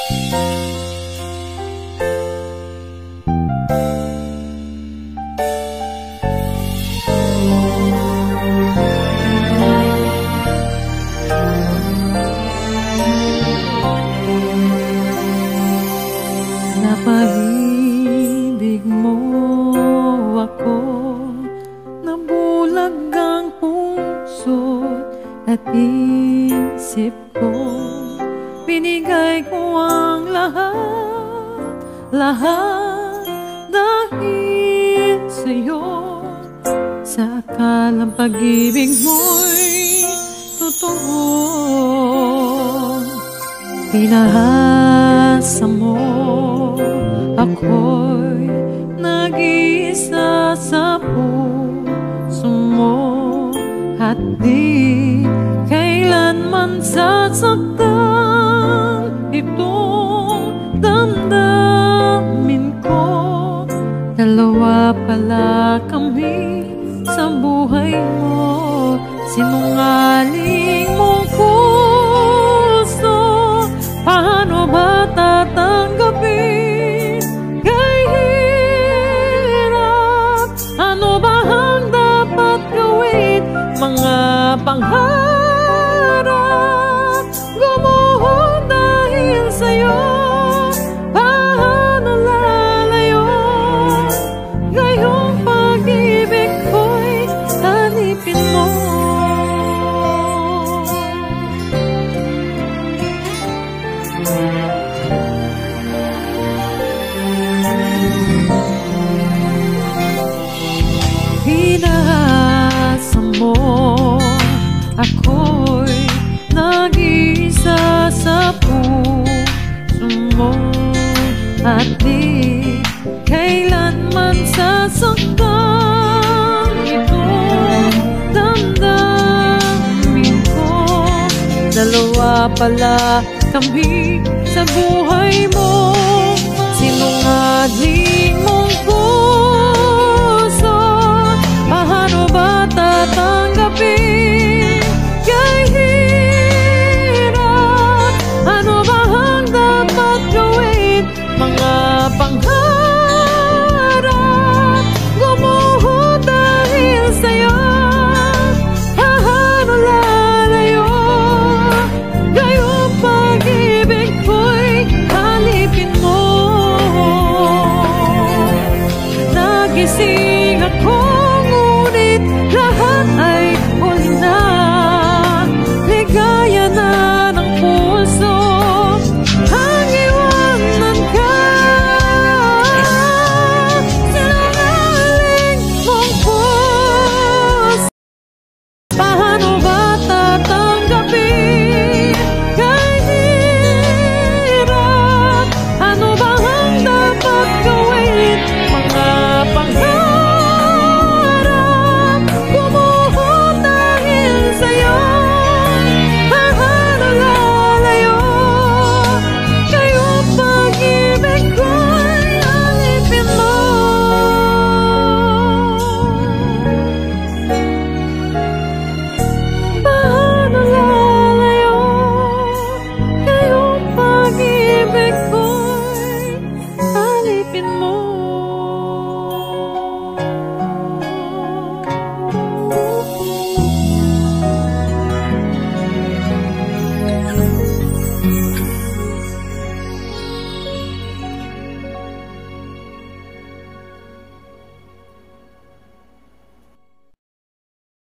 Napaibig mo ako, nabulag ang puso at isip ko. Binigay ko ang lahat dahil sa'yo. Sa akalang pag-ibig mo'y totoo, pinahasa mo ako'y nag-iisa sa puso mo, at di kailanman sasaktan itong damdamin ko. Dalawa pala kami sa buhay mo, sinungaling mong puso. Paano ba tatanggapin kay hirap? Ano ba ang dapat gawin? Mga pangarap gumuho dahil sa'yo. Paano lalayo? Ngayong pag-ibig ko'y hanipin mo. Pinahasa mo ako'y nag-iisa sa puso mo, at di kailanman sasaktan itong damdamin ko. Dalawa pala kami sa buhay mo, sinungaling mo